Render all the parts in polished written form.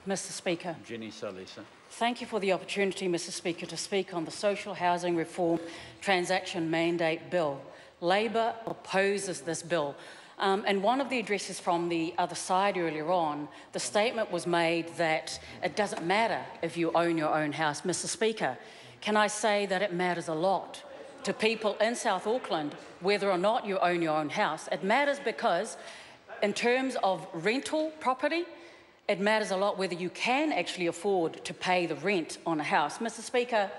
Mr Speaker. Jenny Salesa. Thank you for the opportunity, Mr Speaker, to speak on the Social Housing Reform Transaction Mandate Bill. Labor opposes this bill. And one of the addresses from the other side earlier on, the statement was made that it doesn't matter if you own your own house. Mr Speaker, can I say that it matters a lot to people in South Auckland whether or not you own your own house? It matters because in terms of rental property, it matters a lot whether you can actually afford to pay the rent on a house. Mr Speaker,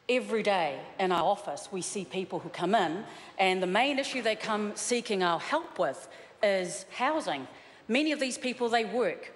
every day in our office we see people who come in and the main issue they come seeking our help with is housing. Many of these people, they work,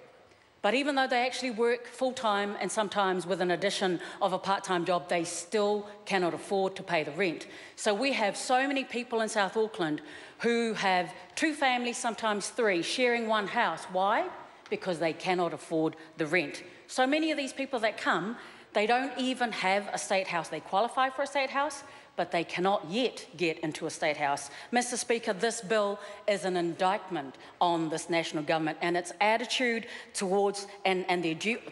but even though they actually work full-time and sometimes with an addition of a part-time job, they still cannot afford to pay the rent. So we have so many people in South Auckland who have 2 families, sometimes 3, sharing one house. Why? Because they cannot afford the rent. So many of these people that come, they don't even have a state house. They qualify for a state house, but they cannot yet get into a state house. Mr Speaker, this bill is an indictment on this national government and its attitude towards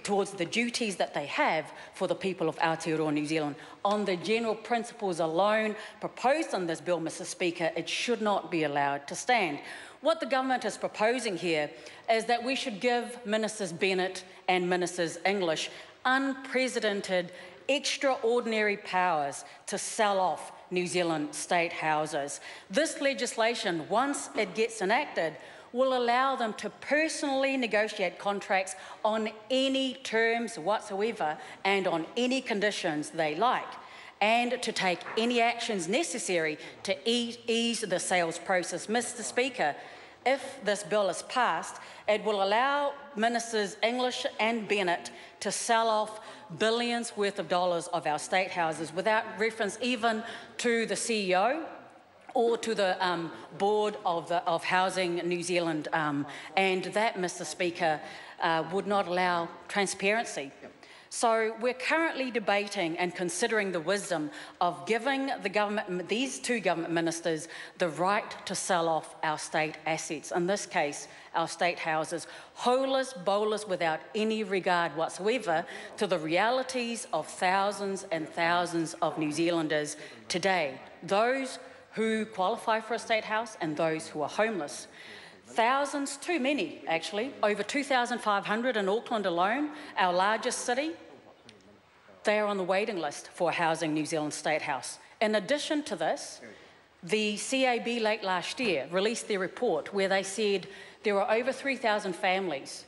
towards the duties that they have for the people of Aotearoa New Zealand. On the general principles alone proposed on this bill, Mr Speaker, it should not be allowed to stand. What the government is proposing here is that we should give Ministers Bennett and Ministers English unprecedented, extraordinary powers to sell off New Zealand state houses. This legislation, once it gets enacted, will allow them to personally negotiate contracts on any terms whatsoever and on any conditions they like, and to take any actions necessary to ease the sales process. Mr Speaker, if this bill is passed, it will allow Ministers English and Bennett to sell off billions worth of dollars of our state houses without reference even to the CEO or to the board of Housing New Zealand. And that, Mr Speaker, would not allow transparency. So we're currently debating and considering the wisdom of giving the government, these 2 government ministers, the right to sell off our state assets, in this case, our state houses, holus bolus, without any regard whatsoever to the realities of thousands and thousands of New Zealanders today, those who qualify for a state house and those who are homeless. Thousands, too many actually, over 2,500 in Auckland alone, our largest city. They are on the waiting list for a Housing New Zealand State House. In addition to this, the CAB late last year released their report where they said there are over 3,000 families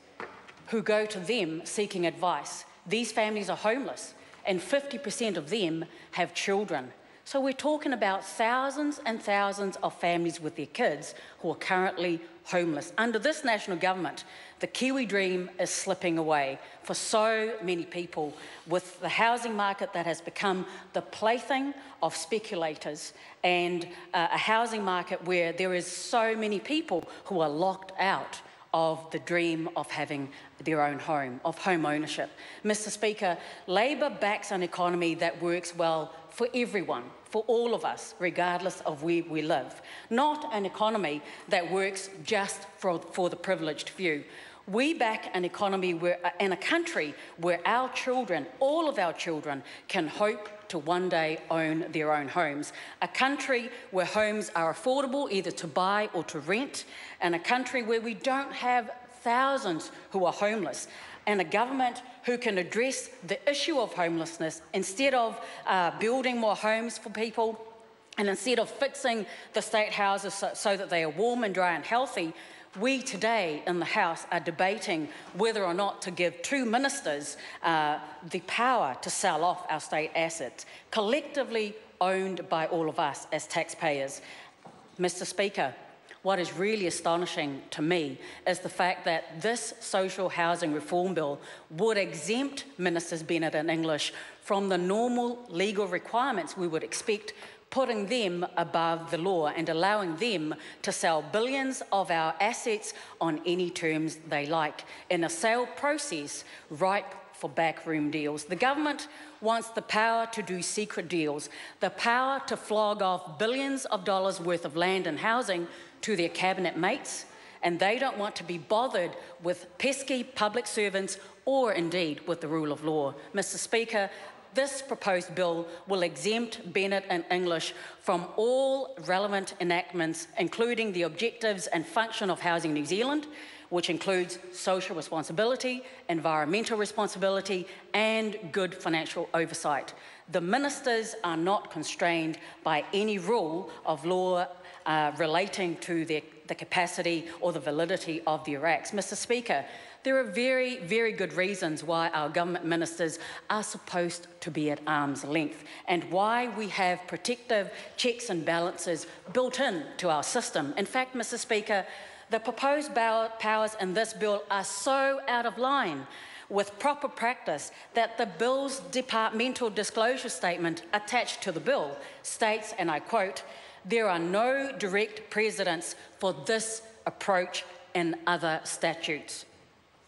who go to them seeking advice. These families are homeless and 50% of them have children. So we're talking about thousands and thousands of families with their kids who are currently homeless. Under this national government, the Kiwi dream is slipping away for so many people, with the housing market that has become the plaything of speculators and a housing market where there is so many people who are locked out of the dream of having their own home, of home ownership. Mr Speaker, Labor backs an economy that works well for everyone, for all of us, regardless of where we live, not an economy that works just for the privileged few. We back an economy in a country where our children, all of our children, can hope to one day own their own homes. A country where homes are affordable either to buy or to rent, and a country where we don't have thousands who are homeless, and a government who can address the issue of homelessness instead of building more homes for people, and instead of fixing the state houses so that they are warm and dry and healthy. We today in the House are debating whether or not to give 2 ministers the power to sell off our state assets, collectively owned by all of us as taxpayers. Mr Speaker, what is really astonishing to me is the fact that this social housing reform bill would exempt Ministers Bennett and English from the normal legal requirements we would expect, putting them above the law and allowing them to sell billions of our assets on any terms they like, in a sale process ripe for backroom deals. The government wants the power to do secret deals, the power to flog off billions of dollars worth of land and housing to their cabinet mates, and they don't want to be bothered with pesky public servants or indeed with the rule of law. Mr. Speaker, this proposed bill will exempt Bennett and English from all relevant enactments, including the objectives and function of Housing New Zealand, which includes social responsibility, environmental responsibility, and good financial oversight. The ministers are not constrained by any rule of law relating to the capacity or the validity of the IRACs. Mr. Speaker, there are very, very good reasons why our government ministers are supposed to be at arm's length and why we have protective checks and balances built into our system. In fact, Mr. Speaker, the proposed powers in this bill are so out of line with proper practice that the bill's departmental disclosure statement attached to the bill states, and I quote, "There are no direct precedents for this approach in other statutes."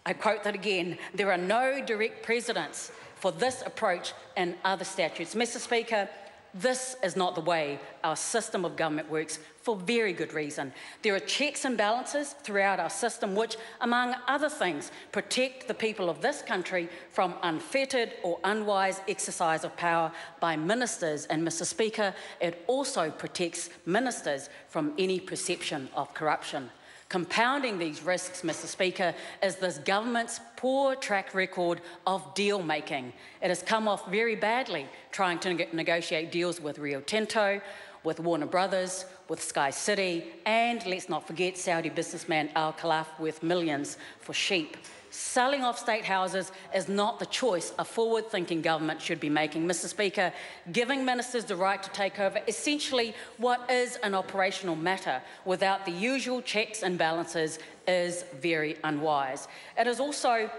I quote that again, "There are no direct precedents for this approach in other statutes." Mr. Speaker, this is not the way our system of government works for very good reason. There are checks and balances throughout our system which, among other things, protect the people of this country from unfettered or unwise exercise of power by ministers. And Mr. Speaker, it also protects ministers from any perception of corruption. Compounding these risks, Mr. Speaker, is this government's poor track record of deal-making. It has come off very badly trying to negotiate deals with Rio Tinto, with Warner Brothers, with Sky City, and let's not forget Saudi businessman Al Khalaf worth millions for sheep. Selling off state houses is not the choice a forward-thinking government should be making. Mr. Speaker, giving ministers the right to take over essentially what is an operational matter without the usual checks and balances is very unwise. It is also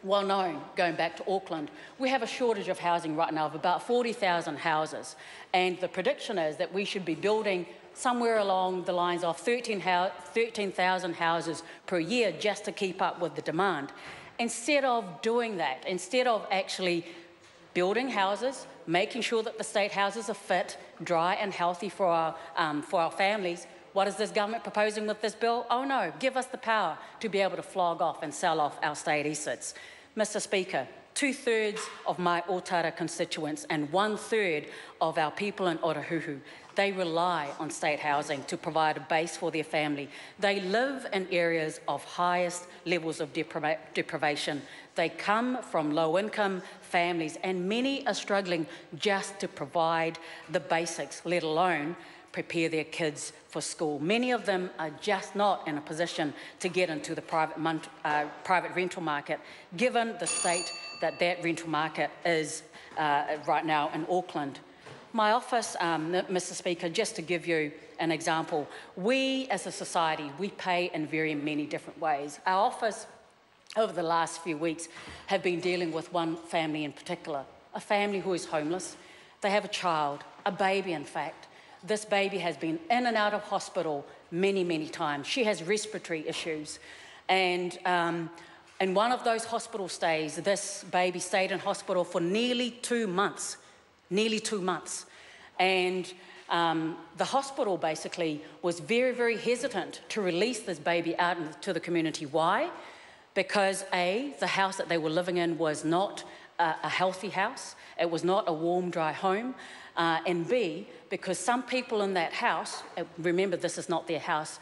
well known, going back to Auckland, we have a shortage of housing right now of about 40,000 houses, and the prediction is that we should be building somewhere along the lines of 13,000 houses per year just to keep up with the demand. Instead of doing that, instead of actually building houses, making sure that the state houses are fit, dry and healthy for our families, what is this government proposing with this bill? Oh no, give us the power to be able to flog off and sell off our state assets. Mr. Speaker, 2/3 of my Otara constituents and 1/3 of our people in Otahuhu, they rely on state housing to provide a base for their family. They live in areas of highest levels of deprivation. They come from low-income families, and many are struggling just to provide the basics, let alone prepare their kids for school. Many of them are just not in a position to get into the private rental market, given the state that rental market is right now in Auckland. My office, Mr. Speaker, just to give you an example, we as a society, we pay in very many different ways. Our office, over the last few weeks, have been dealing with one family in particular, a family who is homeless. They have a child, a baby in fact. This baby has been in and out of hospital many, many times. She has respiratory issues. And in one of those hospital stays, this baby stayed in hospital for nearly 2 months. Nearly 2 months. And the hospital basically was very, very hesitant to release this baby out into the community. Why? Because A, the house that they were living in was not a healthy house. It was not a warm, dry home. And B, because some people in that house, remember this is not their house,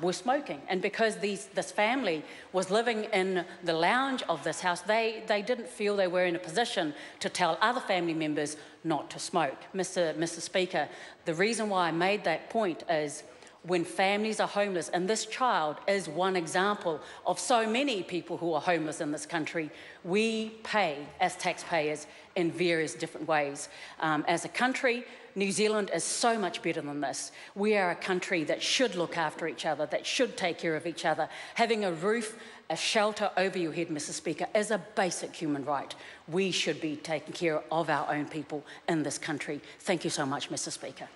were smoking. And because this family was living in the lounge of this house, they didn't feel they were in a position to tell other family members not to smoke. Mr. Speaker, the reason why I made that point is when families are homeless, and this child is one example of so many people who are homeless in this country, we pay as taxpayers in various different ways. As a country, New Zealand is so much better than this. We are a country that should look after each other, that should take care of each other. Having a roof, a shelter over your head, Mr. Speaker, is a basic human right. We should be taking care of our own people in this country. Thank you so much, Mr. Speaker.